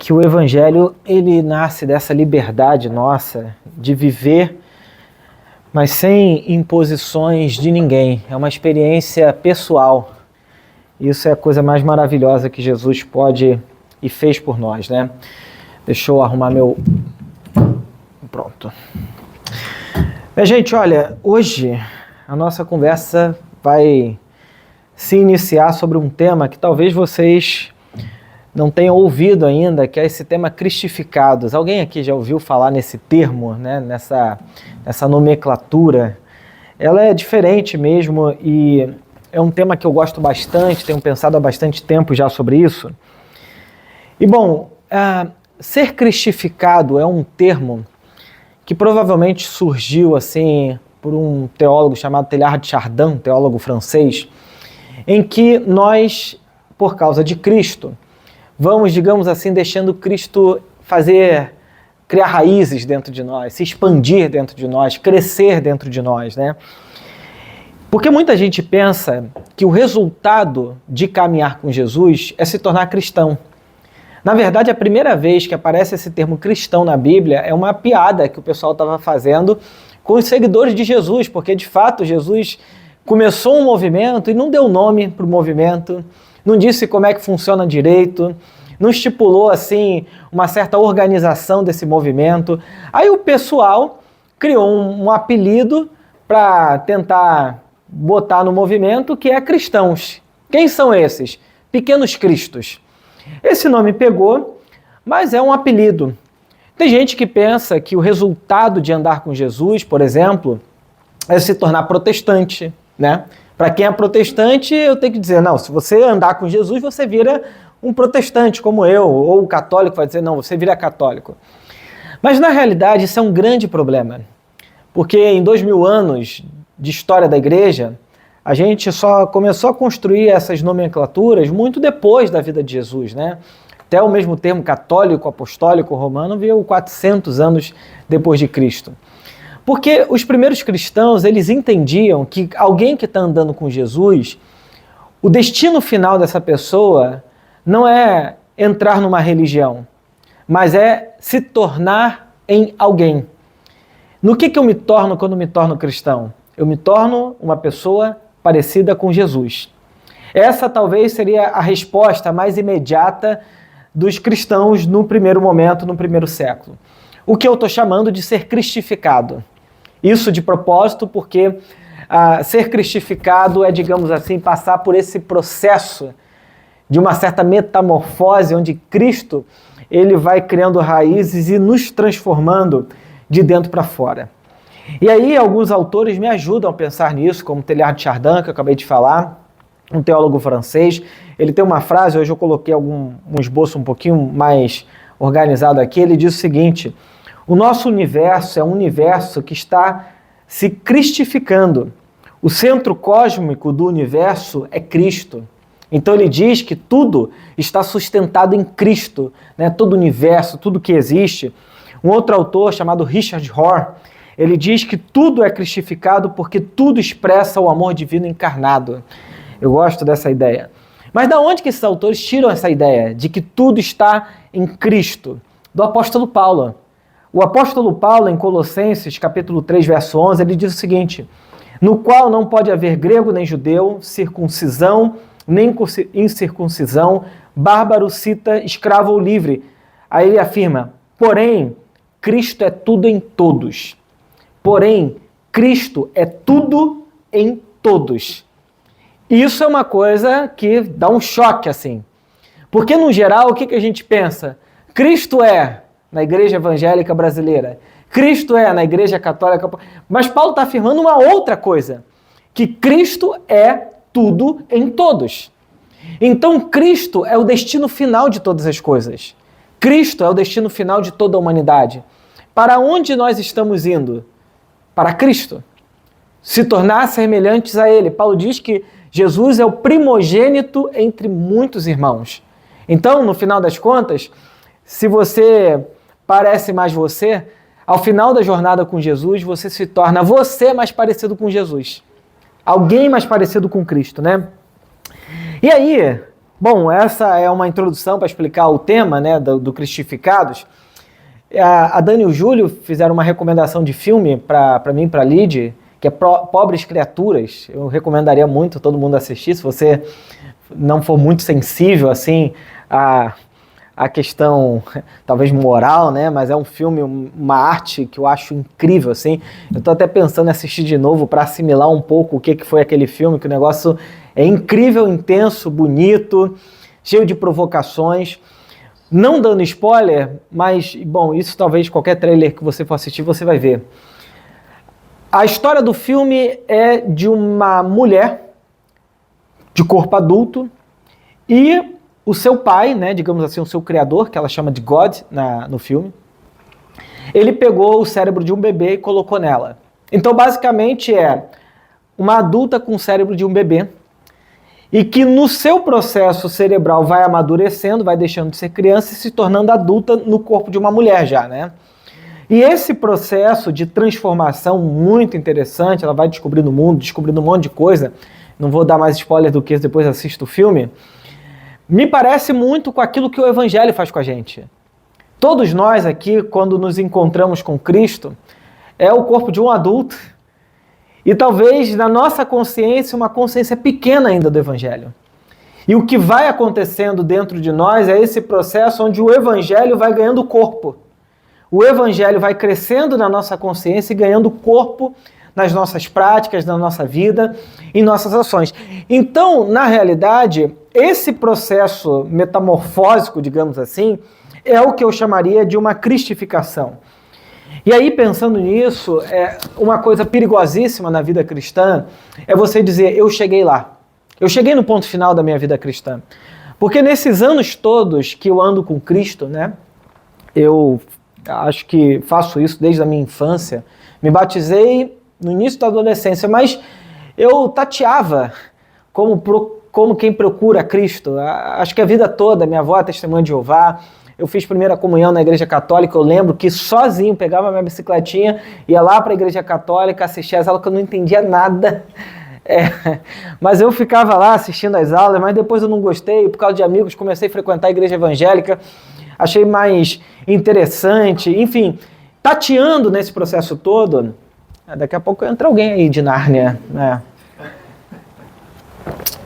que o Evangelho, ele nasce dessa liberdade nossa de viver, mas sem imposições de ninguém. É uma experiência pessoal. Isso é a coisa mais maravilhosa que Jesus pode e fez por nós, né? Deixa eu arrumar meu... Pronto. Minha gente, olha, hoje a nossa conversa vai se iniciar sobre um tema que talvez vocês não tenham ouvido ainda, que é esse tema cristificados. Alguém aqui já ouviu falar nesse termo, né? nessa nomenclatura? Ela é diferente mesmo e é um tema que eu gosto bastante, tenho pensado há bastante tempo já sobre isso. E bom, ser cristificado é um termo que provavelmente surgiu assim por um teólogo chamado Teilhard de Chardin, teólogo francês, em que nós, por causa de Cristo, vamos, digamos assim, deixando Cristo criar raízes dentro de nós, se expandir dentro de nós, crescer dentro de nós, né? Porque muita gente pensa que o resultado de caminhar com Jesus é se tornar cristão. Na verdade, a primeira vez que aparece esse termo cristão na Bíblia é uma piada que o pessoal estava fazendo com os seguidores de Jesus, porque de fato Jesus começou um movimento e não deu nome para o movimento, não disse como é que funciona direito, não estipulou assim uma certa organização desse movimento. Aí o pessoal criou um apelido para tentar botar no movimento, que é cristãos. Quem são esses? Pequenos cristos. Esse nome pegou, mas é um apelido. Tem gente que pensa que o resultado de andar com Jesus, por exemplo, é se tornar protestante, né? Para quem é protestante, eu tenho que dizer, não, se você andar com Jesus, você vira um protestante como eu, ou o católico vai dizer, não, você vira católico. Mas na realidade isso é um grande problema, porque em 2000 anos de história da igreja, a gente só começou a construir essas nomenclaturas muito depois da vida de Jesus, né? Até o mesmo termo católico, apostólico, romano veio 400 anos depois de Cristo. Porque os primeiros cristãos, eles entendiam que alguém que está andando com Jesus, o destino final dessa pessoa não é entrar numa religião, mas é se tornar em alguém. No que eu me torno quando me torno cristão? Eu me torno uma pessoa parecida com Jesus. Essa talvez seria a resposta mais imediata dos cristãos no primeiro momento, no primeiro século. O que eu estou chamando de ser cristificado. Isso de propósito porque ser cristificado é, digamos assim, passar por esse processo de uma certa metamorfose, onde Cristo ele vai criando raízes e nos transformando de dentro para fora. E aí alguns autores me ajudam a pensar nisso, como Teilhard de Chardin, que eu acabei de falar, um teólogo francês. Ele tem uma frase, hoje eu coloquei um esboço um pouquinho mais organizado aqui, ele diz o seguinte: o nosso universo é um universo que está se cristificando. O centro cósmico do universo é Cristo. Então ele diz que tudo está sustentado em Cristo, né? Todo o universo, tudo que existe. Um outro autor chamado Richard Rohr, ele diz que tudo é cristificado porque tudo expressa o amor divino encarnado. Eu gosto dessa ideia. Mas da onde que esses autores tiram essa ideia de que tudo está em Cristo? Do apóstolo Paulo. O apóstolo Paulo, em Colossenses, capítulo 3, verso 11, ele diz o seguinte: no qual não pode haver grego nem judeu, circuncisão nem incircuncisão, bárbaro, cita, escravo ou livre. Aí ele afirma, porém, Cristo é tudo em todos. Porém, Cristo é tudo em todos. Isso é uma coisa que dá um choque, assim. Porque, no geral, o que a gente pensa? Cristo é na igreja evangélica brasileira. Cristo é na igreja católica. Mas Paulo está afirmando uma outra coisa. Que Cristo é tudo em todos. Então, Cristo é o destino final de todas as coisas. Cristo é o destino final de toda a humanidade. Para onde nós estamos indo? Para Cristo. Se tornar semelhantes a Ele. Paulo diz que Jesus é o primogênito entre muitos irmãos. Então, no final das contas, se você parece mais você, ao final da jornada com Jesus, você se torna você mais parecido com Jesus. Alguém mais parecido com Cristo, né? E aí, Bom, essa é uma introdução para explicar o tema, né, do Cristificados. A Dani e o Júlio fizeram uma recomendação de filme para mim, para a Lid, que é Pobres Criaturas. Eu recomendaria muito todo mundo assistir, se você não for muito sensível assim a questão, talvez moral, né? Mas é um filme, uma arte que eu acho incrível, assim. Eu tô até pensando em assistir de novo para assimilar um pouco o que foi aquele filme, que o negócio é incrível, intenso, bonito, cheio de provocações. Não dando spoiler, mas, bom, isso talvez qualquer trailer que você for assistir, você vai ver. A história do filme é de uma mulher de corpo adulto e o seu pai, né, digamos assim, o seu criador, que ela chama de God no filme, ele pegou o cérebro de um bebê e colocou nela. Então, basicamente, é uma adulta com o cérebro de um bebê e que no seu processo cerebral vai amadurecendo, vai deixando de ser criança e se tornando adulta no corpo de uma mulher já, né? E esse processo de transformação muito interessante, ela vai descobrindo o mundo, descobrindo um monte de coisa, não vou dar mais spoiler do que isso, depois assisto o filme, me parece muito com aquilo que o Evangelho faz com a gente. Todos nós aqui, quando nos encontramos com Cristo, é o corpo de um adulto e talvez na nossa consciência, uma consciência pequena ainda do Evangelho. E o que vai acontecendo dentro de nós é esse processo onde o Evangelho vai ganhando corpo. O Evangelho vai crescendo na nossa consciência e ganhando corpo nas nossas práticas, na nossa vida, em nossas ações. Então, na realidade, esse processo metamorfósico, digamos assim, é o que eu chamaria de uma cristificação. E aí, pensando nisso, uma coisa perigosíssima na vida cristã é você dizer, eu cheguei lá. Eu cheguei no ponto final da minha vida cristã. Porque nesses anos todos que eu ando com Cristo, né, eu acho que faço isso desde a minha infância, me batizei no início da adolescência, mas eu tateava como quem procura Cristo. Acho que a vida toda, minha avó é testemunha de Jeová, eu fiz primeira comunhão na igreja católica, eu lembro que sozinho pegava minha bicicletinha, ia lá para a igreja católica, assistia as aulas que eu não entendia nada, mas eu ficava lá assistindo as aulas, mas depois eu não gostei, por causa de amigos comecei a frequentar a igreja evangélica, achei mais interessante, enfim, tateando nesse processo todo. Daqui a pouco entra alguém aí de Nárnia, né?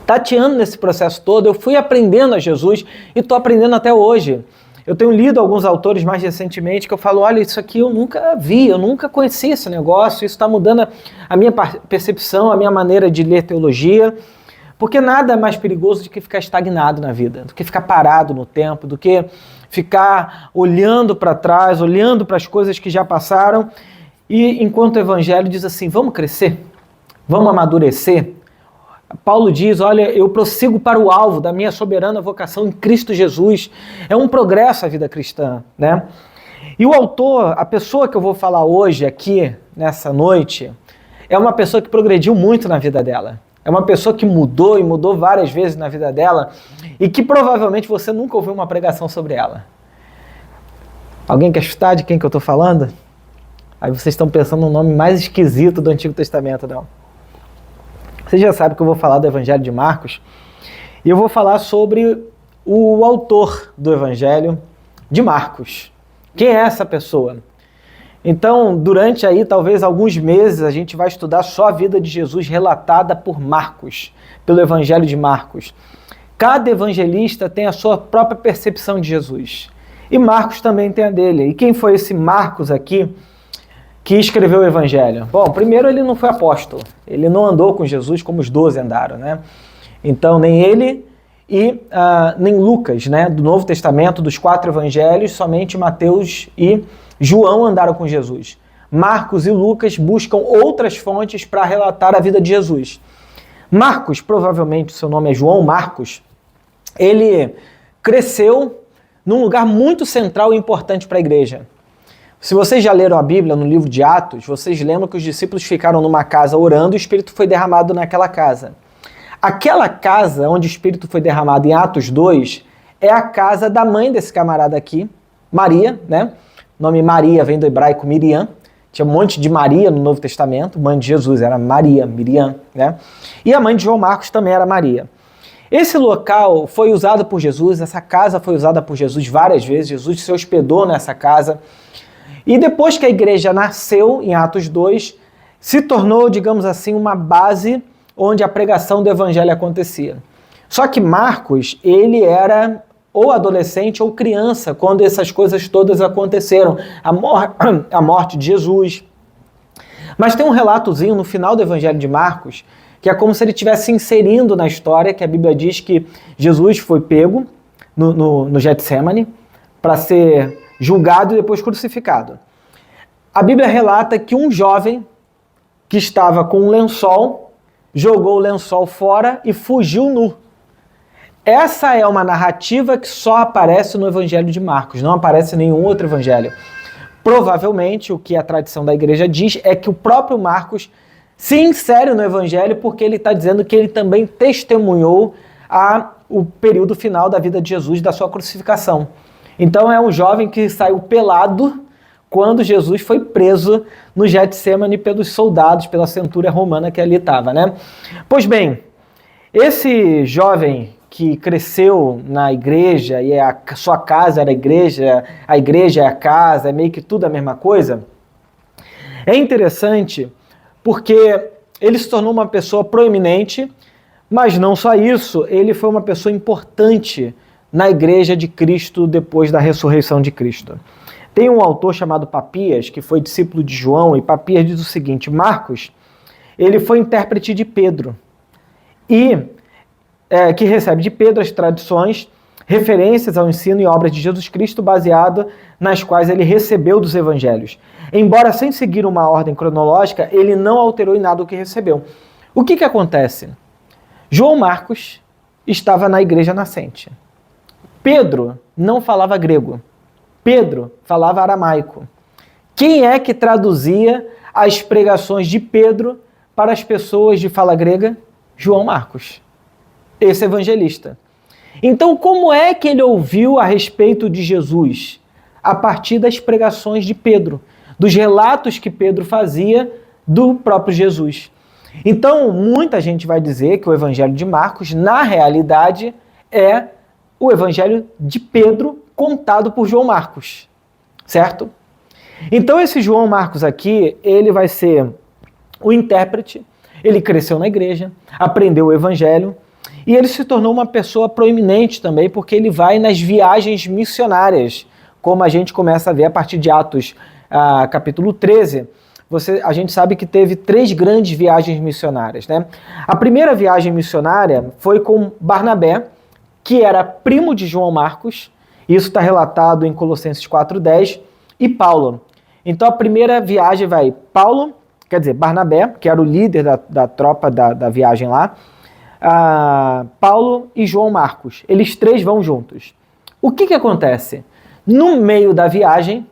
Tateando nesse processo todo, eu fui aprendendo a Jesus e estou aprendendo até hoje. Eu tenho lido alguns autores mais recentemente que eu falo, olha, isso aqui eu nunca vi, eu nunca conheci esse negócio, isso está mudando a minha percepção, a minha maneira de ler teologia, porque nada é mais perigoso do que ficar estagnado na vida, do que ficar parado no tempo, do que ficar olhando para trás, olhando para as coisas que já passaram, e enquanto o Evangelho diz assim, vamos crescer, vamos amadurecer. Paulo diz, olha, eu prossigo para o alvo da minha soberana vocação em Cristo Jesus. É um progresso a vida cristã, né? E o autor, a pessoa que eu vou falar hoje aqui, nessa noite, é uma pessoa que progrediu muito na vida dela. É uma pessoa que mudou e mudou várias vezes na vida dela e que provavelmente você nunca ouviu uma pregação sobre ela. Alguém quer chutar de quem que eu estou falando? Aí vocês estão pensando no nome mais esquisito do Antigo Testamento, não? Você já sabe que eu vou falar do Evangelho de Marcos e eu vou falar sobre o autor do Evangelho de Marcos. Quem é essa pessoa? Então, durante aí talvez alguns meses a gente vai estudar só a vida de Jesus relatada por Marcos, pelo Evangelho de Marcos. Cada evangelista tem a sua própria percepção de Jesus e Marcos também tem a dele. E quem foi esse Marcos aqui que escreveu o Evangelho? Bom, primeiro ele não foi apóstolo, ele não andou com Jesus como os 12 andaram, né? Então nem ele e nem Lucas, né, do Novo Testamento, dos 4 evangelhos, somente Mateus e João andaram com Jesus. Marcos e Lucas buscam outras fontes para relatar a vida de Jesus. Marcos, provavelmente seu nome é João Marcos, ele cresceu num lugar muito central e importante para a igreja. Se vocês já leram a Bíblia no livro de Atos, vocês lembram que os discípulos ficaram numa casa orando e o Espírito foi derramado naquela casa. Aquela casa onde o Espírito foi derramado em Atos 2 é a casa da mãe desse camarada aqui, Maria, né? O nome Maria vem do hebraico Miriam. Tinha um monte de Maria no Novo Testamento. Mãe de Jesus era Maria, Miriam, né? E a mãe de João Marcos também era Maria. Esse local foi usado por Jesus, essa casa foi usada por Jesus várias vezes, Jesus se hospedou nessa casa. E depois que a igreja nasceu, em Atos 2, se tornou, digamos assim, uma base onde a pregação do evangelho acontecia. Só que Marcos, ele era ou adolescente ou criança quando essas coisas todas aconteceram. A morte de Jesus. Mas tem um relatozinho no final do evangelho de Marcos, que é como se ele estivesse inserindo na história, que a Bíblia diz que Jesus foi pego no Getsemane para ser julgado e depois crucificado. A Bíblia relata que um jovem que estava com um lençol, jogou o lençol fora e fugiu nu. Essa é uma narrativa que só aparece no Evangelho de Marcos, não aparece em nenhum outro evangelho. Provavelmente, o que a tradição da igreja diz é que o próprio Marcos se insere no evangelho porque ele está dizendo que ele também testemunhou o período final da vida de Jesus, da sua crucificação. Então é um jovem que saiu pelado quando Jesus foi preso no Getsemane pelos soldados, pela centúria romana que ali estava, né? Pois bem, esse jovem que cresceu na igreja e a sua casa era a igreja é a casa, é meio que tudo a mesma coisa, é interessante porque ele se tornou uma pessoa proeminente, mas não só isso, ele foi uma pessoa importante na igreja de Cristo depois da ressurreição de Cristo. Tem um autor chamado Papias, que foi discípulo de João, e Papias diz o seguinte: Marcos, ele foi intérprete de Pedro, e que recebe de Pedro as tradições, referências ao ensino e obras de Jesus Cristo, baseado nas quais ele recebeu dos evangelhos. Embora sem seguir uma ordem cronológica, ele não alterou em nada o que recebeu. O que acontece? João Marcos estava na igreja nascente. Pedro não falava grego. Pedro falava aramaico. Quem é que traduzia as pregações de Pedro para as pessoas de fala grega? João Marcos, esse evangelista. Então, como é que ele ouviu a respeito de Jesus? A partir das pregações de Pedro, dos relatos que Pedro fazia do próprio Jesus. Então, muita gente vai dizer que o evangelho de Marcos, na realidade, é o evangelho de Pedro contado por João Marcos, certo? Então, esse João Marcos aqui, ele vai ser o intérprete, ele cresceu na igreja, aprendeu o evangelho, e ele se tornou uma pessoa proeminente também, porque ele vai nas viagens missionárias, como a gente começa a ver a partir de Atos, capítulo 13, a gente sabe que teve 3 grandes viagens missionárias, né? A primeira viagem missionária foi com Barnabé, que era primo de João Marcos, isso está relatado em Colossenses 4:10, e Paulo. Então a primeira viagem vai Barnabé, que era o líder da tropa da viagem lá, Paulo e João Marcos. Eles 3 vão juntos. O que acontece? No meio da viagem,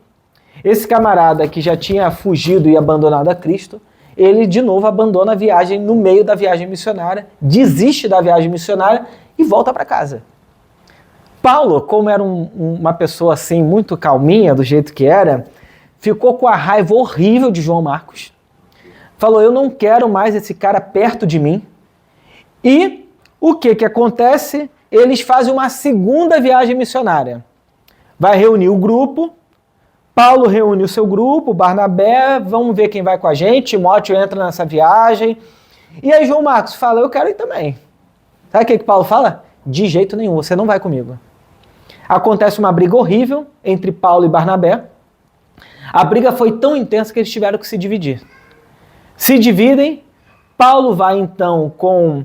esse camarada que já tinha fugido e abandonado a Cristo, ele de novo abandona a viagem no meio da viagem missionária, desiste da viagem missionária e volta para casa. Paulo, como era uma pessoa assim muito calminha, do jeito que era, ficou com a raiva horrível de João Marcos. Falou: eu não quero mais esse cara perto de mim. E o que acontece? Eles fazem uma segunda viagem missionária. Vai reunir o grupo, Paulo reúne o seu grupo, Barnabé, vamos ver quem vai com a gente, Timóteo entra nessa viagem. E aí João Marcos fala: eu quero ir também. Sabe o que Paulo fala? De jeito nenhum, você não vai comigo. Acontece uma briga horrível entre Paulo e Barnabé. A briga foi tão intensa que eles tiveram que se dividir. Se dividem, Paulo vai então com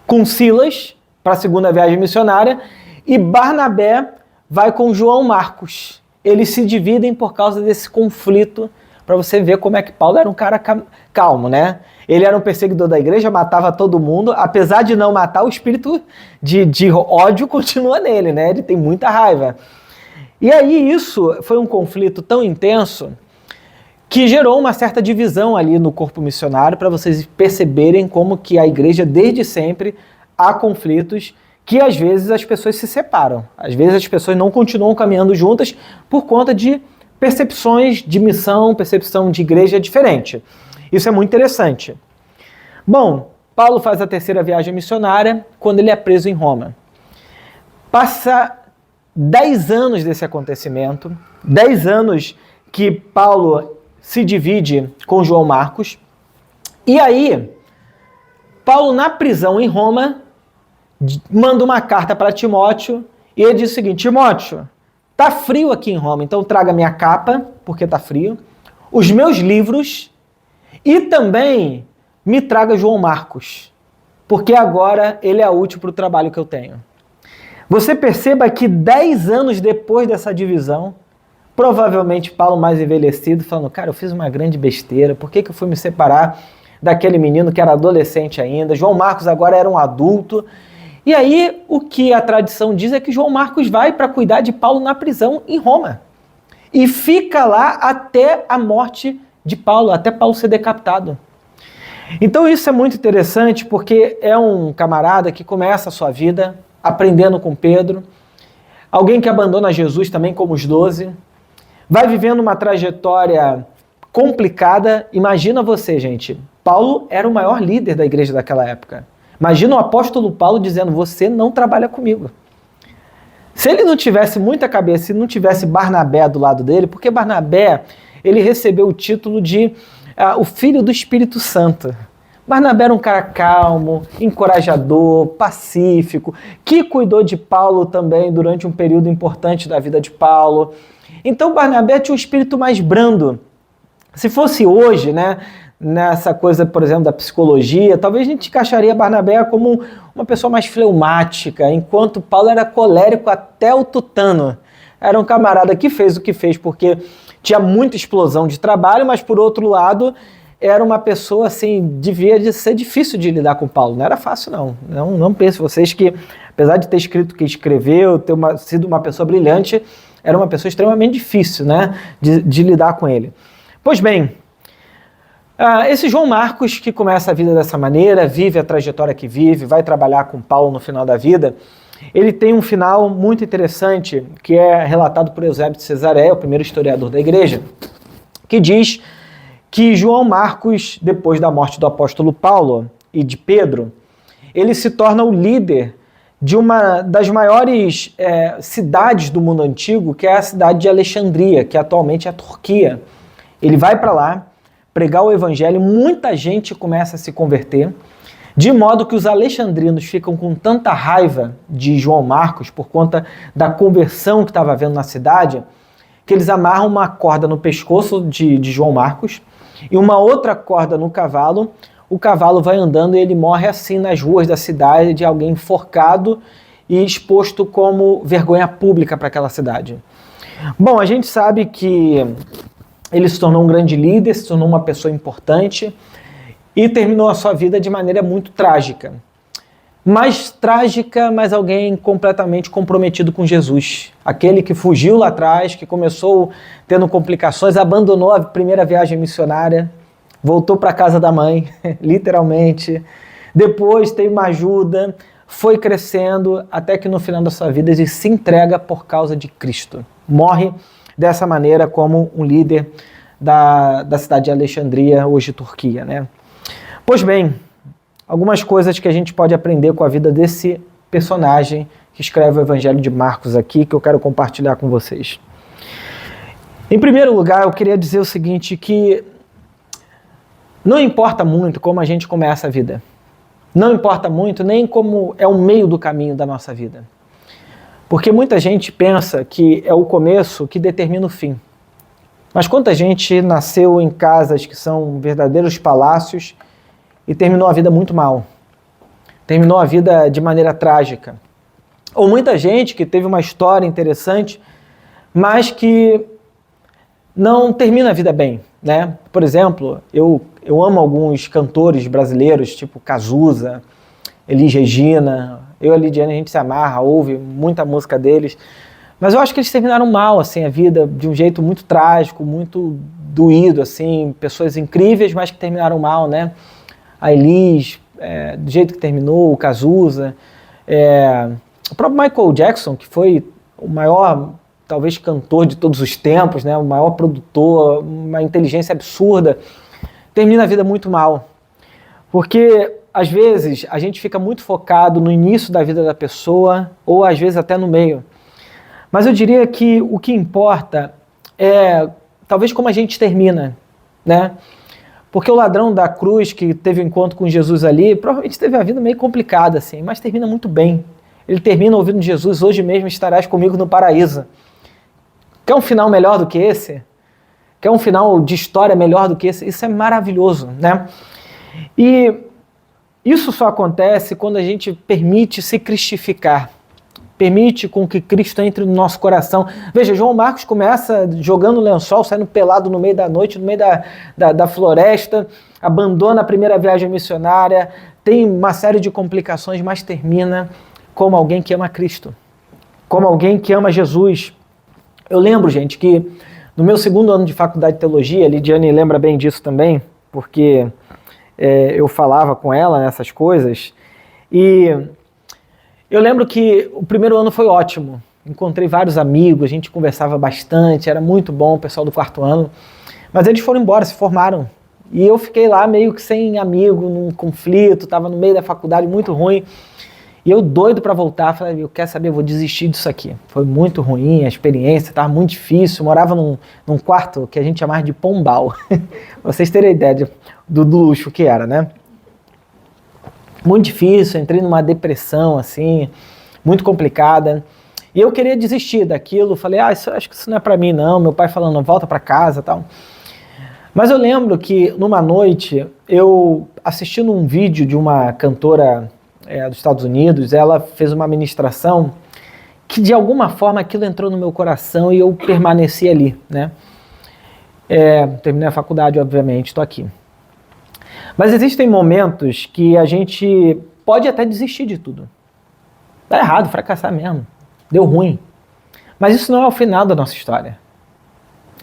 com Silas para a segunda viagem missionária, e Barnabé vai com João Marcos. Eles se dividem por causa desse conflito, para você ver como é que Paulo era um cara calmo, né? Ele era um perseguidor da igreja, matava todo mundo, apesar de não matar, o espírito de ódio continua nele, né? Ele tem muita raiva. E aí isso foi um conflito tão intenso que gerou uma certa divisão ali no corpo missionário, para vocês perceberem como que a igreja, desde sempre, há conflitos que às vezes as pessoas se separam. Às vezes as pessoas não continuam caminhando juntas por conta de percepções de missão, percepção de igreja diferente. Isso é muito interessante. Bom, Paulo faz a terceira viagem missionária quando ele é preso em Roma. Passa 10 anos desse acontecimento, 10 anos que Paulo se divide com João Marcos, e aí Paulo, na prisão em Roma, manda uma carta para Timóteo e ele diz o seguinte: Timóteo, tá frio aqui em Roma, então traga minha capa, porque tá frio, os meus livros e também me traga João Marcos, porque agora ele é útil para o trabalho que eu tenho. Você perceba que 10 anos depois dessa divisão, provavelmente Paulo mais envelhecido, falando, cara, eu fiz uma grande besteira, por que eu fui me separar daquele menino que era adolescente ainda? João Marcos agora era um adulto. E aí o que a tradição diz é que João Marcos vai para cuidar de Paulo na prisão em Roma. E fica lá até a morte de Paulo, até Paulo ser decapitado. Então isso é muito interessante porque é um camarada que começa a sua vida aprendendo com Pedro, alguém que abandona Jesus também como os 12, vai vivendo uma trajetória complicada. Imagina você, gente, Paulo era o maior líder da igreja daquela época. Imagina o apóstolo Paulo dizendo, você não trabalha comigo. Se ele não tivesse muita cabeça, se não tivesse Barnabé do lado dele, porque Barnabé, ele recebeu o título de o filho do Espírito Santo. Barnabé era um cara calmo, encorajador, pacífico, que cuidou de Paulo também durante um período importante da vida de Paulo. Então Barnabé tinha um espírito mais brando. Se fosse hoje, né, nessa coisa, por exemplo, da psicologia, talvez a gente encaixaria Barnabé como uma pessoa mais fleumática, enquanto Paulo era colérico até o tutano. Era um camarada que fez o que fez porque tinha muita explosão de trabalho, mas por outro lado, era uma pessoa assim, devia de ser difícil de lidar com Paulo. Não era fácil, não. Não pense vocês que, apesar de ter escrito o que escreveu, ter sido uma pessoa brilhante, era uma pessoa extremamente difícil, né, de lidar com ele. Pois bem, esse João Marcos, que começa a vida dessa maneira, vive a trajetória que vive, vai trabalhar com Paulo no final da vida, ele tem um final muito interessante, que é relatado por Eusébio de Cesareia, o primeiro historiador da igreja, que diz que João Marcos, depois da morte do apóstolo Paulo e de Pedro, ele se torna o líder de uma das maiores cidades do mundo antigo, que é a cidade de Alexandria, que atualmente é a Turquia. Ele vai para lá pregar o evangelho, muita gente começa a se converter, de modo que os alexandrinos ficam com tanta raiva de João Marcos por conta da conversão que estava havendo na cidade, que eles amarram uma corda no pescoço de João Marcos e uma outra corda no cavalo. O cavalo vai andando e ele morre assim nas ruas da cidade, de alguém enforcado e exposto como vergonha pública para aquela cidade. Bom, a gente sabe que ele se tornou um grande líder, se tornou uma pessoa importante e terminou a sua vida de maneira muito trágica. Mais trágica, mas alguém completamente comprometido com Jesus. Aquele que fugiu lá atrás, que começou tendo complicações, abandonou a primeira viagem missionária, voltou para a casa da mãe, literalmente. Depois teve uma ajuda, foi crescendo, até que no final da sua vida ele se entrega por causa de Cristo. Morre dessa maneira como um líder da cidade de Alexandria, hoje Turquia, né? Pois bem, algumas coisas que a gente pode aprender com a vida desse personagem que escreve o Evangelho de Marcos aqui, que eu quero compartilhar com vocês. Em primeiro lugar, eu queria dizer o seguinte, que não importa muito como a gente começa a vida. Não importa muito nem como é o meio do caminho da nossa vida. Porque muita gente pensa que é o começo que determina o fim. Mas quanta gente nasceu em casas que são verdadeiros palácios e terminou a vida muito mal. Terminou a vida de maneira trágica. Ou muita gente que teve uma história interessante, mas que não termina a vida bem, né? Por exemplo, eu amo alguns cantores brasileiros, tipo Cazuza, Elis Regina. Eu e a Lidiane, a gente se amarra, ouve muita música deles. Mas eu acho que eles terminaram mal, assim, a vida de um jeito muito trágico, muito doído, assim. Pessoas incríveis, mas que terminaram mal, né? A Elis, do jeito que terminou, o Cazuza. O próprio Michael Jackson, que foi o maior, talvez, cantor de todos os tempos, né? O maior produtor, uma inteligência absurda, termina a vida muito mal. Porque, às vezes, a gente fica muito focado no início da vida da pessoa, ou às vezes até no meio. Mas eu diria que o que importa é, talvez, como a gente termina, né? Porque o ladrão da cruz, que teve um encontro com Jesus ali, provavelmente teve a vida meio complicada, assim, mas termina muito bem. Ele termina ouvindo Jesus: hoje mesmo estarás comigo no paraíso. Quer um final melhor do que esse? Quer um final de história melhor do que esse? Isso é maravilhoso, né? E isso só acontece quando a gente permite se cristificar, permite com que Cristo entre no nosso coração. Veja, João Marcos começa jogando lençol, saindo pelado no meio da noite, no meio da floresta, abandona a primeira viagem missionária, tem uma série de complicações, mas termina como alguém que ama Cristo, como alguém que ama Jesus. Eu lembro, gente, que no meu segundo ano de faculdade de teologia, a Lidiane lembra bem disso também, porque eu falava com ela nessas coisas, e eu lembro que o primeiro ano foi ótimo, encontrei vários amigos, a gente conversava bastante, era muito bom o pessoal do quarto ano, mas eles foram embora, se formaram, e eu fiquei lá meio que sem amigo, num conflito, estava no meio da faculdade, muito ruim, e eu doido para voltar, falei: eu quero saber, eu vou desistir disso aqui. Foi muito ruim, a experiência estava muito difícil, morava num quarto que a gente chamava de pombal, pra vocês terem ideia do luxo que era, né? Muito difícil, entrei numa depressão, assim, muito complicada, e eu queria desistir daquilo, falei: acho que isso não é para mim não, meu pai falando: volta para casa e tal. Mas eu lembro que numa noite, eu assistindo um vídeo de uma cantora dos Estados Unidos, ela fez uma ministração que de alguma forma aquilo entrou no meu coração e eu permaneci ali, né? Terminei a faculdade, obviamente, estou aqui. Mas existem momentos que a gente pode até desistir de tudo. Dá errado, fracassar mesmo, deu ruim. Mas isso não é o final da nossa história.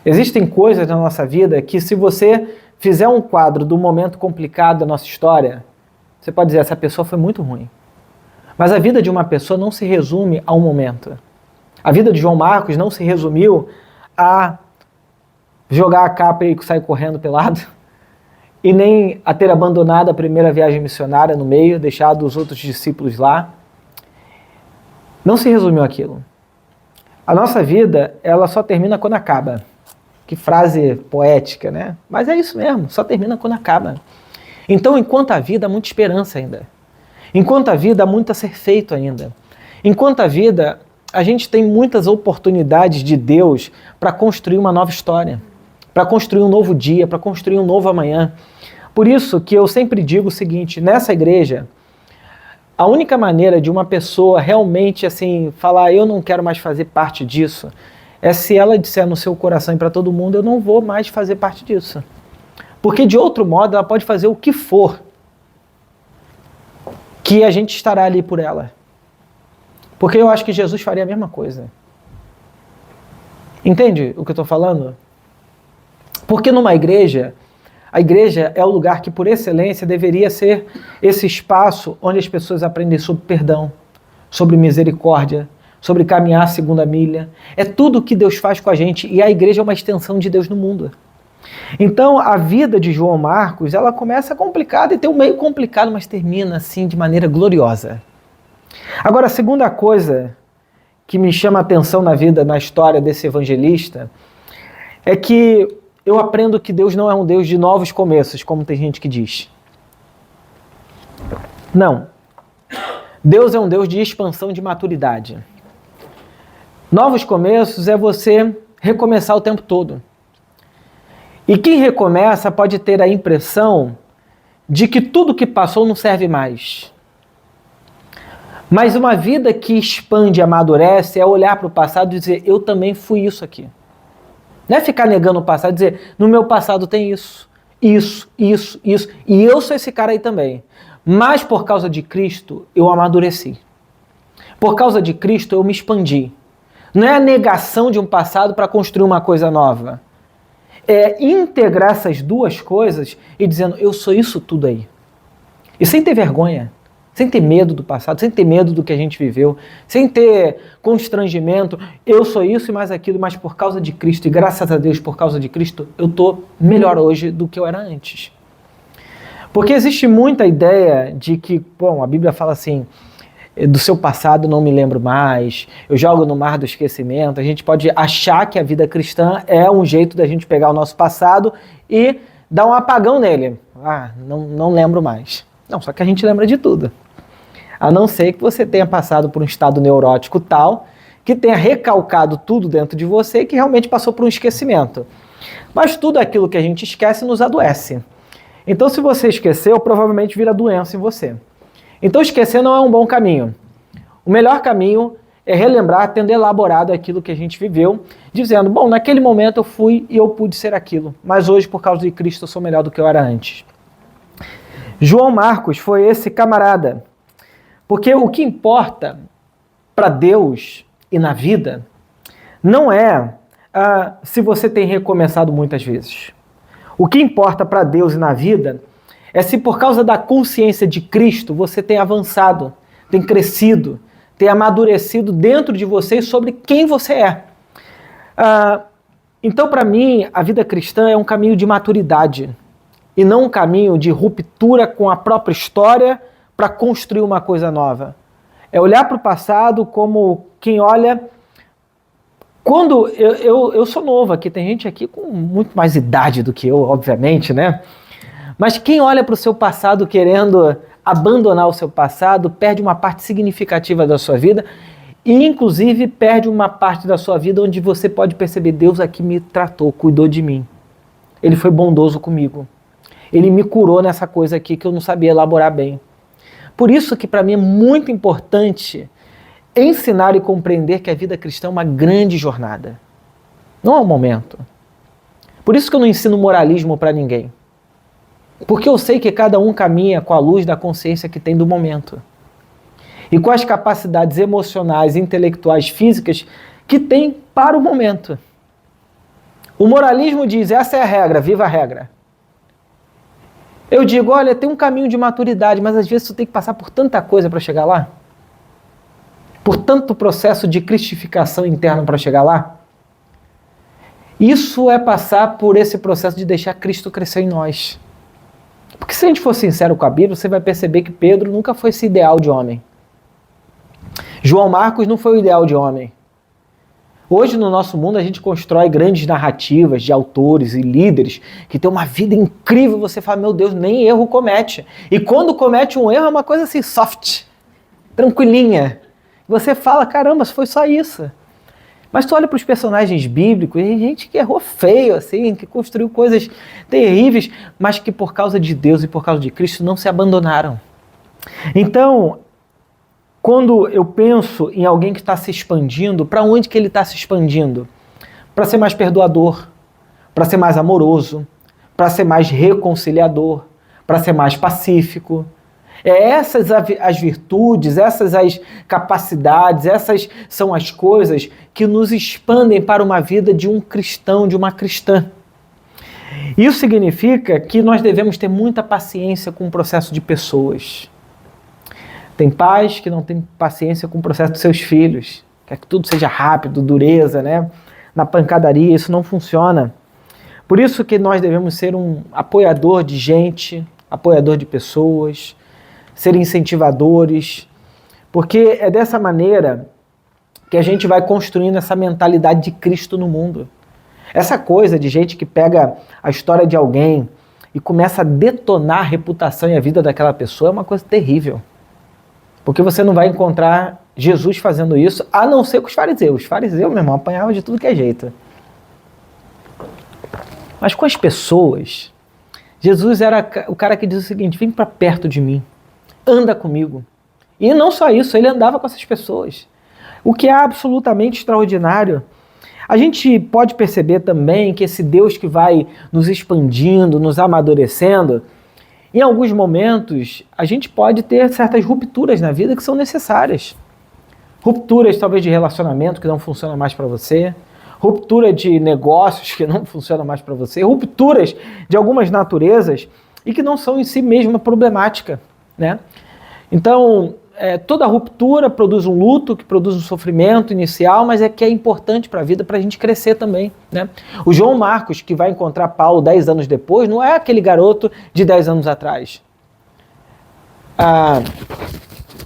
Existem coisas na nossa vida que, se você fizer um quadro do momento complicado da nossa história, você pode dizer: essa pessoa foi muito ruim. Mas a vida de uma pessoa não se resume a um momento. A vida de João Marcos não se resumiu a jogar a capa e sair correndo pelado, e nem a ter abandonado a primeira viagem missionária no meio, deixado os outros discípulos lá. Não se resumiu aquilo. A nossa vida, ela só termina quando acaba. Que frase poética, né? Mas é isso mesmo, só termina quando acaba. Então, enquanto há vida, há muita esperança ainda. Enquanto há vida, há muito a ser feito ainda. Enquanto há vida, a gente tem muitas oportunidades de Deus para construir uma nova história, para construir um novo dia, para construir um novo amanhã. Por isso que eu sempre digo o seguinte: nessa igreja, a única maneira de uma pessoa realmente assim falar: eu não quero mais fazer parte disso, é se ela disser no seu coração e para todo mundo: eu não vou mais fazer parte disso. Porque de outro modo ela pode fazer o que for, que a gente estará ali por ela. Porque eu acho que Jesus faria a mesma coisa. Entende o que eu estou falando? Porque numa igreja, a igreja é o lugar que por excelência deveria ser esse espaço onde as pessoas aprendem sobre perdão, sobre misericórdia, sobre caminhar a segunda milha. É tudo o que Deus faz com a gente, e a igreja é uma extensão de Deus no mundo. Então a vida de João Marcos, ela começa complicada e tem um meio complicado, mas termina assim de maneira gloriosa. Agora, a segunda coisa que me chama a atenção na história desse evangelista, é que eu aprendo que Deus não é um Deus de novos começos, como tem gente que diz. Não. Deus é um Deus de expansão, de maturidade. Novos começos é você recomeçar o tempo todo. E quem recomeça pode ter a impressão de que tudo que passou não serve mais. Mas uma vida que expande e amadurece é olhar para o passado e dizer: eu também fui isso aqui. Não é ficar negando o passado e dizer: no meu passado tem isso, isso, isso, isso, e eu sou esse cara aí também. Mas por causa de Cristo eu amadureci. Por causa de Cristo eu me expandi. Não é a negação de um passado para construir uma coisa nova. É integrar essas duas coisas e dizendo: eu sou isso tudo aí. E sem ter vergonha, sem ter medo do passado, sem ter medo do que a gente viveu, sem ter constrangimento: eu sou isso e mais aquilo, mas por causa de Cristo, e graças a Deus por causa de Cristo, eu estou melhor hoje do que eu era antes. Porque existe muita ideia de que, bom, a Bíblia fala assim, do seu passado não me lembro mais, eu jogo no mar do esquecimento. A gente pode achar que a vida cristã é um jeito da gente pegar o nosso passado e dar um apagão nele. Ah, não lembro mais. Não, só que a gente lembra de tudo. A não ser que você tenha passado por um estado neurótico tal, que tenha recalcado tudo dentro de você e que realmente passou por um esquecimento. Mas tudo aquilo que a gente esquece nos adoece. Então, se você esqueceu, provavelmente vira doença em você. Então, esquecer não é um bom caminho. O melhor caminho é relembrar, tendo elaborado aquilo que a gente viveu, dizendo, bom, naquele momento eu fui e eu pude ser aquilo, mas hoje, por causa de Cristo, eu sou melhor do que eu era antes. João Marcos foi esse camarada. Porque o que importa para Deus e na vida não é se você tem recomeçado muitas vezes. O que importa para Deus e na vida é se por causa da consciência de Cristo você tem avançado, tem crescido, tem amadurecido dentro de você sobre quem você é. Então, para mim, a vida cristã é um caminho de maturidade e não um caminho de ruptura com a própria história para construir uma coisa nova. É olhar para o passado como quem olha... Quando eu sou novo aqui, tem gente aqui com muito mais idade do que eu, obviamente, né? Mas quem olha para o seu passado querendo abandonar o seu passado, perde uma parte significativa da sua vida e, inclusive, perde uma parte da sua vida onde você pode perceber, Deus aqui me tratou, cuidou de mim. Ele foi bondoso comigo. Ele me curou nessa coisa aqui que eu não sabia elaborar bem. Por isso que para mim é muito importante ensinar e compreender que a vida cristã é uma grande jornada. Não é um momento. Por isso que eu não ensino moralismo para ninguém. Porque eu sei que cada um caminha com a luz da consciência que tem do momento. E com as capacidades emocionais, intelectuais, físicas que tem para o momento. O moralismo diz, essa é a regra, viva a regra. Eu digo, olha, tem um caminho de maturidade, mas às vezes tu tem que passar por tanta coisa para chegar lá. Por tanto processo de cristificação interna para chegar lá. Isso é passar por esse processo de deixar Cristo crescer em nós. Porque se a gente for sincero com a Bíblia, você vai perceber que Pedro nunca foi esse ideal de homem. João Marcos não foi o ideal de homem. Hoje no nosso mundo a gente constrói grandes narrativas de autores e líderes que têm uma vida incrível. Você fala, meu Deus, nem erro comete. E quando comete um erro é uma coisa assim, soft, tranquilinha. Você fala, caramba, foi só isso. Mas tu olha para os personagens bíblicos, e gente que errou feio, assim, que construiu coisas terríveis, mas que por causa de Deus e por causa de Cristo não se abandonaram. Então, quando eu penso em alguém que está se expandindo, para onde que ele está se expandindo? Para ser mais perdoador, para ser mais amoroso, para ser mais reconciliador, para ser mais pacífico. Essas as virtudes, essas as capacidades, essas são as coisas que nos expandem para uma vida de um cristão, de uma cristã. Isso significa que nós devemos ter muita paciência com o processo de pessoas. Tem pais que não têm paciência com o processo dos seus filhos, quer que tudo seja rápido, dureza, né? Na pancadaria, isso não funciona. Por isso que nós devemos ser um apoiador de gente, apoiador de pessoas, ser incentivadores, porque é dessa maneira que a gente vai construindo essa mentalidade de Cristo no mundo. Essa coisa de gente que pega a história de alguém e começa a detonar a reputação e a vida daquela pessoa é uma coisa terrível. Porque você não vai encontrar Jesus fazendo isso, a não ser com os fariseus. Os fariseus, meu irmão, apanhavam de tudo que é jeito. Mas com as pessoas, Jesus era o cara que diz o seguinte, vem para perto de mim. Anda comigo. E não só isso, ele andava com essas pessoas. O que é absolutamente extraordinário. A gente pode perceber também que esse Deus que vai nos expandindo, nos amadurecendo, em alguns momentos a gente pode ter certas rupturas na vida que são necessárias. Rupturas talvez de relacionamento que não funciona mais para você, ruptura de negócios que não funciona mais para você, rupturas de algumas naturezas e que não são em si mesma problemática. Né? Então, toda ruptura produz um luto, que produz um sofrimento inicial, mas é que é importante para a vida, para a gente crescer também. Né? O João Marcos, que vai encontrar Paulo 10 anos depois, não é aquele garoto de 10 anos atrás.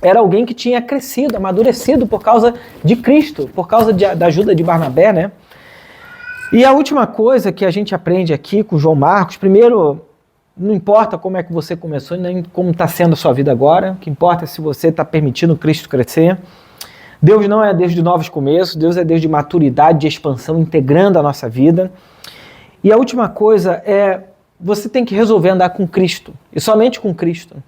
era alguém que tinha crescido, amadurecido por causa de Cristo, por causa da ajuda de Barnabé, né? E a última coisa que a gente aprende aqui com João Marcos, primeiro, não importa como é que você começou, nem como está sendo a sua vida agora, o que importa é se você está permitindo Cristo crescer. Deus não é Deus de novos começos, Deus é Deus de maturidade, de expansão, integrando a nossa vida. E a última coisa é, você tem que resolver andar com Cristo, e somente com Cristo.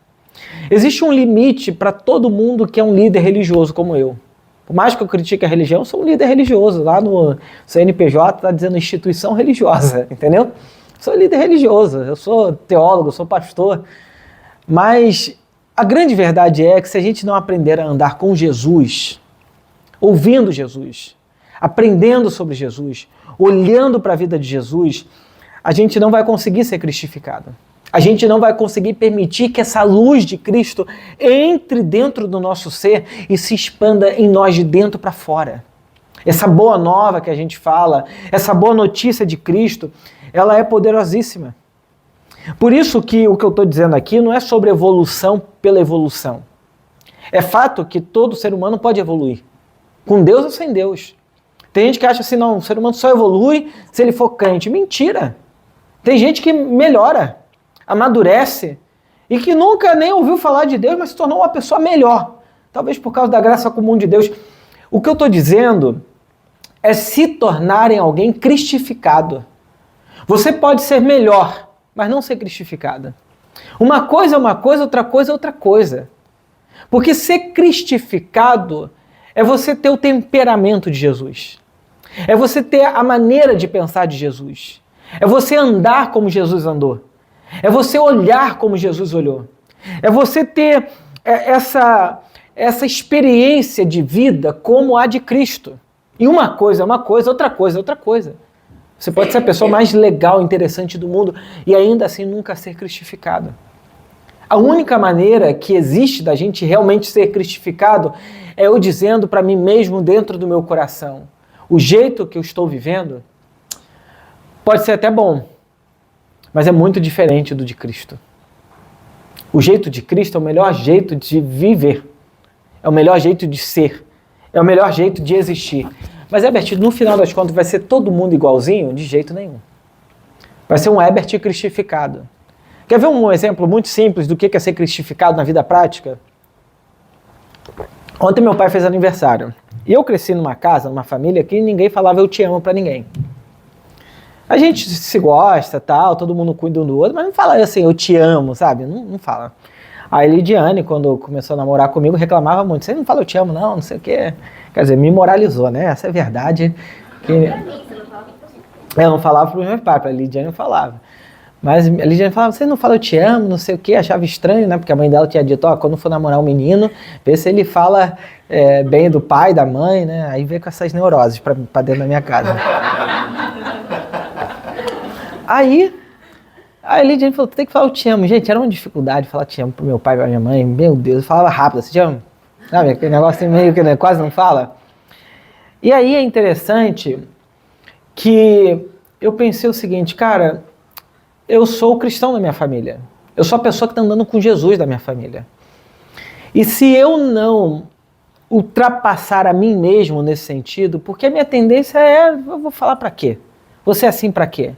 Existe um limite para todo mundo que é um líder religioso como eu. Por mais que eu critique a religião, eu sou um líder religioso. Lá no CNPJ está dizendo instituição religiosa, entendeu? Sou líder religioso, eu sou teólogo, sou pastor. Mas a grande verdade é que se a gente não aprender a andar com Jesus, ouvindo Jesus, aprendendo sobre Jesus, olhando para a vida de Jesus, a gente não vai conseguir ser cristificado. A gente não vai conseguir permitir que essa luz de Cristo entre dentro do nosso ser e se expanda em nós de dentro para fora. Essa boa nova que a gente fala, essa boa notícia de Cristo, ela é poderosíssima. Por isso que o que eu estou dizendo aqui não é sobre evolução pela evolução. É fato que todo ser humano pode evoluir, com Deus ou sem Deus. Tem gente que acha assim, não, o ser humano só evolui se ele for crente. Mentira! Tem gente que melhora, amadurece e que nunca nem ouviu falar de Deus, mas se tornou uma pessoa melhor. Talvez por causa da graça comum de Deus. O que eu estou dizendo é se tornarem alguém cristificado. Você pode ser melhor, mas não ser cristificado. Uma coisa é uma coisa, outra coisa é outra coisa. Porque ser cristificado é você ter o temperamento de Jesus. É você ter a maneira de pensar de Jesus. É você andar como Jesus andou. É você olhar como Jesus olhou. É você ter essa experiência de vida como a de Cristo. E uma coisa é uma coisa, outra coisa é outra coisa. Você pode ser a pessoa mais legal, interessante do mundo e ainda assim nunca ser cristificado. A única maneira que existe da gente realmente ser cristificado é eu dizendo para mim mesmo dentro do meu coração, o jeito que eu estou vivendo pode ser até bom, mas é muito diferente do de Cristo. O jeito de Cristo é o melhor jeito de viver, é o melhor jeito de ser, é o melhor jeito de existir. Mas, Herbert, no final das contas, vai ser todo mundo igualzinho? De jeito nenhum. Vai ser um Herbert cristificado. Quer ver um exemplo muito simples do que é ser cristificado na vida prática? Ontem meu pai fez aniversário. E eu cresci numa casa, numa família, que ninguém falava eu te amo pra ninguém. A gente se gosta, tal, todo mundo cuida um do outro, mas não fala assim, eu te amo, sabe? Não fala. A Elidiane, quando começou a namorar comigo, reclamava muito. Você não fala eu te amo, não sei o quê. Quer dizer, me moralizou, né? Essa é a verdade. Eu não falava pro meu pai, pra Elidiane eu falava. Mas a Elidiane falava, você não fala eu te amo, não sei o quê. Achava estranho, né? Porque a mãe dela tinha dito, ó, quando for namorar um menino, vê se ele fala bem do pai, da mãe, né? Aí veio com essas neuroses pra dentro da minha casa. Aí a Elidiane falou, tu tem que falar eu te amo. Gente, era uma dificuldade falar te amo pro meu pai e pra minha mãe. Meu Deus, eu falava rápido, você te amo. Sabe, aquele negócio meio que né, quase não fala. E aí é interessante que eu pensei o seguinte, cara, eu sou o cristão da minha família. Eu sou a pessoa que está andando com Jesus da minha família. E se eu não ultrapassar a mim mesmo nesse sentido, porque a minha tendência eu vou falar para quê? Você é assim para quê?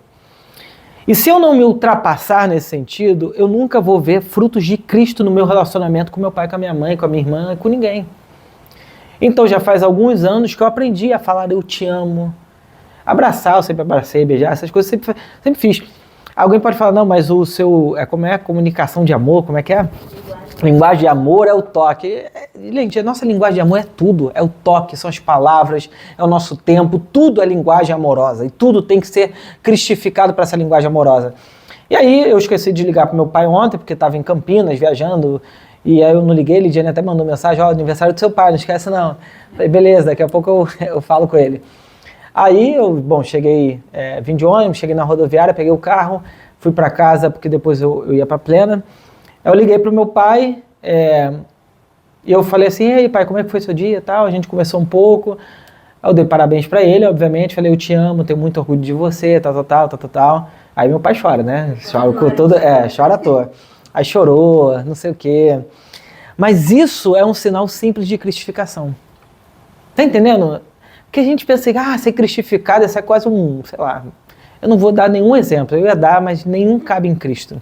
E se eu não me ultrapassar nesse sentido, eu nunca vou ver frutos de Cristo no meu relacionamento com meu pai, com a minha mãe, com a minha irmã, com ninguém. Então já faz alguns anos que eu aprendi a falar eu te amo. Abraçar, eu sempre abracei, beijar, essas coisas eu sempre fiz. Alguém pode falar, não, mas o seu, como é comunicação de amor, como é que é? Linguagem de amor é o toque. Gente, a nossa linguagem de amor é tudo, é o toque, são as palavras, é o nosso tempo, tudo é linguagem amorosa e tudo tem que ser cristificado para essa linguagem amorosa. E aí eu esqueci de ligar para meu pai ontem, porque estava em Campinas viajando, e aí eu não liguei, Lidiane até mandou mensagem, ó, aniversário do seu pai, não esquece não. Falei, beleza, daqui a pouco eu falo com ele. Aí eu, cheguei, vim de ônibus, cheguei na rodoviária, peguei o carro, fui para casa, porque depois eu ia para Plena. Eu liguei pro meu pai, e eu falei assim, ei pai, como é que foi seu dia e tal? A gente conversou um pouco, eu dei parabéns para ele, obviamente, falei, eu te amo, tenho muito orgulho de você, tal. Aí meu pai chora, né? Chora à toa. Aí chorou, não sei o quê. Mas isso é um sinal simples de cristificação. Tá entendendo? Porque a gente pensa assim, ser cristificado, isso é quase sei lá, eu não vou dar nenhum exemplo, eu ia dar, mas nenhum cabe em Cristo.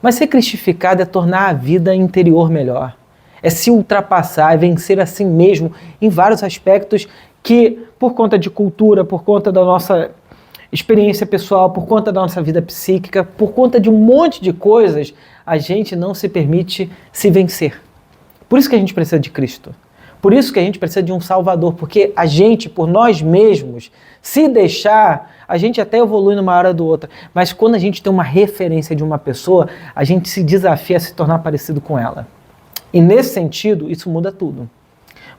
Mas ser cristificado é tornar a vida interior melhor. É se ultrapassar, é vencer a si mesmo em vários aspectos que, por conta de cultura, por conta da nossa experiência pessoal, por conta da nossa vida psíquica, por conta de um monte de coisas, a gente não se permite se vencer. Por isso que a gente precisa de Cristo. Por isso que a gente precisa de um Salvador, porque a gente, por nós mesmos, se deixar, a gente até evolui numa hora do outra, mas quando a gente tem uma referência de uma pessoa, a gente se desafia a se tornar parecido com ela. E nesse sentido, isso muda tudo.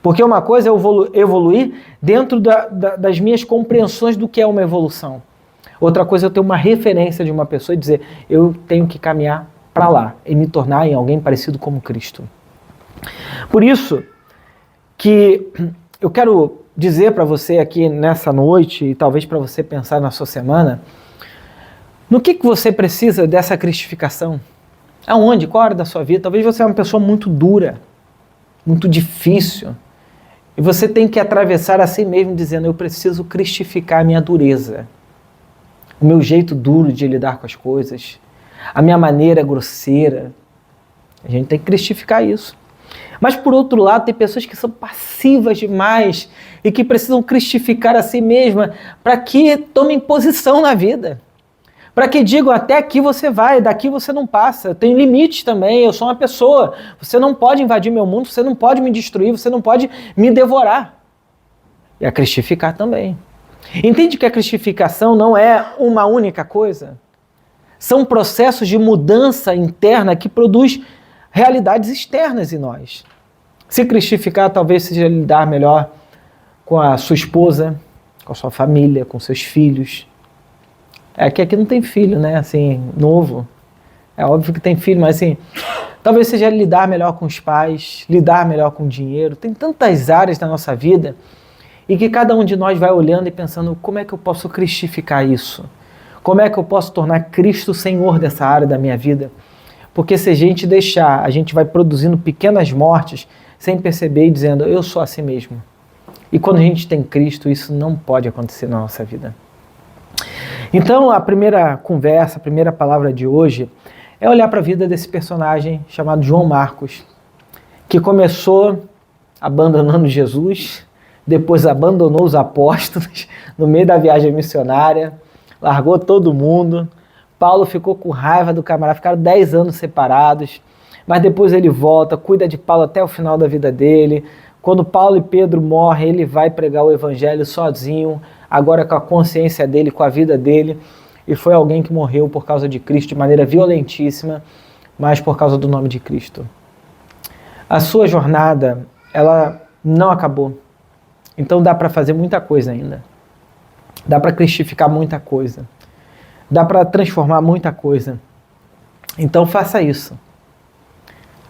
Porque uma coisa é evoluir dentro das minhas compreensões do que é uma evolução. Outra coisa é eu ter uma referência de uma pessoa e dizer, eu tenho que caminhar para lá e me tornar em alguém parecido como Cristo. Por isso que eu quero dizer para você aqui nessa noite, e talvez para você pensar na sua semana, no que você precisa dessa cristificação? Aonde? Qual hora da sua vida? Talvez você é uma pessoa muito dura, muito difícil, e você tem que atravessar a si mesmo dizendo, eu preciso cristificar a minha dureza, o meu jeito duro de lidar com as coisas, a minha maneira grosseira. A gente tem que cristificar isso. Mas por outro lado, tem pessoas que são passivas demais e que precisam cristificar a si mesma para que tomem posição na vida. Para que digam, até aqui você vai, daqui você não passa. Eu tenho limites também, eu sou uma pessoa. Você não pode invadir meu mundo, você não pode me destruir, você não pode me devorar. E a cristificar também. Entende que a cristificação não é uma única coisa? São processos de mudança interna que produz realidades externas em nós. Se cristificar talvez seja lidar melhor com a sua esposa, com a sua família, com seus filhos. É que aqui não tem filho, né? Assim, novo. É óbvio que tem filho, mas assim, talvez seja lidar melhor com os pais, lidar melhor com o dinheiro. Tem tantas áreas da nossa vida e que cada um de nós vai olhando e pensando, como é que eu posso cristificar isso? Como é que eu posso tornar Cristo o Senhor dessa área da minha vida? Porque se a gente deixar, a gente vai produzindo pequenas mortes sem perceber e dizendo, eu sou assim mesmo. E quando a gente tem Cristo, isso não pode acontecer na nossa vida. Então, a primeira conversa, a primeira palavra de hoje é olhar para a vida desse personagem chamado João Marcos, que começou abandonando Jesus, depois abandonou os apóstolos no meio da viagem missionária, largou todo mundo. Paulo ficou com raiva do camarada, ficaram 10 anos separados, mas depois ele volta, cuida de Paulo até o final da vida dele. Quando Paulo e Pedro morrem, ele vai pregar o evangelho sozinho, agora com a consciência dele, com a vida dele, e foi alguém que morreu por causa de Cristo de maneira violentíssima, mas por causa do nome de Cristo. A sua jornada, ela não acabou, então dá para fazer muita coisa ainda, dá para cristificar muita coisa, dá para transformar muita coisa. Então faça isso.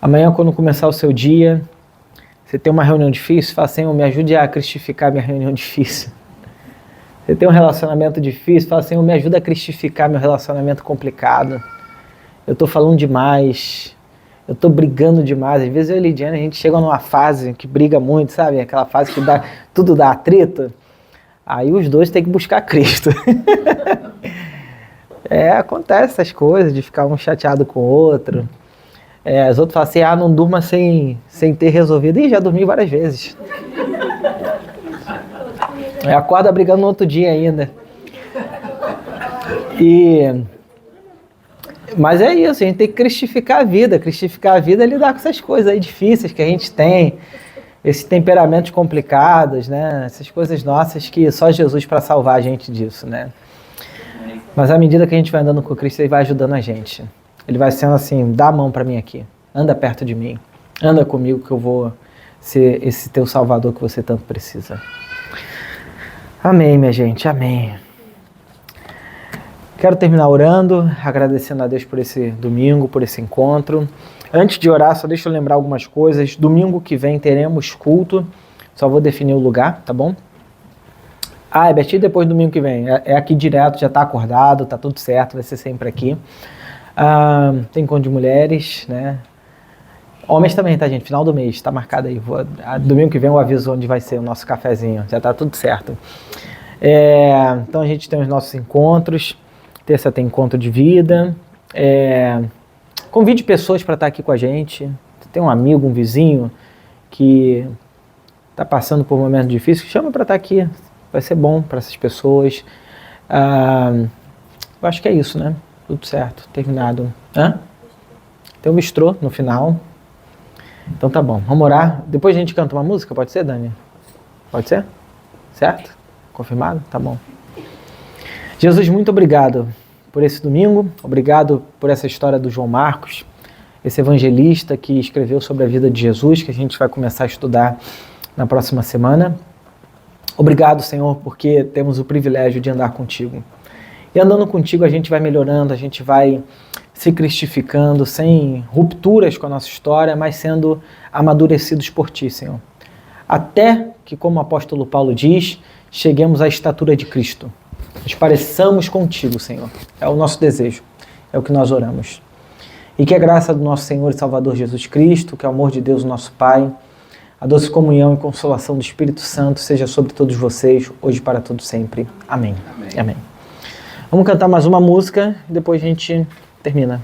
Amanhã, quando começar o seu dia, você tem uma reunião difícil, fala, Senhor, me ajude a cristificar minha reunião difícil. Você tem um relacionamento difícil, fala, Senhor, me ajuda a cristificar meu relacionamento complicado. Eu estou falando demais, eu estou brigando demais. Às vezes eu e a Lidiane, a gente chega numa fase que briga muito, sabe? Aquela fase que tudo dá atrito. Aí os dois têm que buscar Cristo. Acontece essas coisas de ficar um chateado com o outro. Os outros falam assim, não durma sem ter resolvido. Ih, já dormi várias vezes. Acorda brigando no outro dia ainda. Mas é isso, a gente tem que cristificar a vida. Cristificar a vida é lidar com essas coisas aí difíceis que a gente tem. Esses temperamentos complicados, né? Essas coisas nossas que só Jesus para salvar a gente disso, né? Mas à medida que a gente vai andando com Cristo, Ele vai ajudando a gente. Ele vai sendo assim, dá a mão para mim aqui, anda perto de mim, anda comigo que eu vou ser esse teu Salvador que você tanto precisa. Amém, minha gente, amém. Quero terminar orando, agradecendo a Deus por esse domingo, por esse encontro. Antes de orar, só deixa eu lembrar algumas coisas. Domingo que vem teremos culto, só vou definir o lugar, tá bom? Betinho, depois do domingo que vem, é aqui direto, já está acordado, tá tudo certo, vai ser sempre aqui. Tem encontro de mulheres, né? Homens também, tá, gente? Final do mês, tá marcado aí. Domingo que vem eu aviso onde vai ser o nosso cafezinho. Já tá tudo certo. Então a gente tem os nossos encontros. Terça tem encontro de vida. Convide pessoas para estar aqui com a gente. Você tem um amigo, um vizinho que está passando por um momento difícil, chama para estar aqui. Vai ser bom para essas pessoas. Eu acho que é isso, né? Tudo certo, terminado. Tem um bistrô no final. Então tá bom, vamos orar. Depois a gente canta uma música, pode ser, Dani? Pode ser? Certo? Confirmado? Tá bom. Jesus, muito obrigado por esse domingo. Obrigado por essa história do João Marcos, esse evangelista que escreveu sobre a vida de Jesus, que a gente vai começar a estudar na próxima semana. Obrigado, Senhor, porque temos o privilégio de andar contigo. E andando contigo a gente vai melhorando, a gente vai se cristificando, sem rupturas com a nossa história, mas sendo amadurecidos por Ti, Senhor. Até que, como o apóstolo Paulo diz, cheguemos à estatura de Cristo. Nos pareçamos contigo, Senhor. É o nosso desejo, é o que nós oramos. E que a graça do nosso Senhor e Salvador Jesus Cristo, que é o amor de Deus, nosso Pai, a doce comunhão e consolação do Espírito Santo seja sobre todos vocês, hoje e para todos sempre. Amém. Amém. Amém. Vamos cantar mais uma música e depois a gente termina.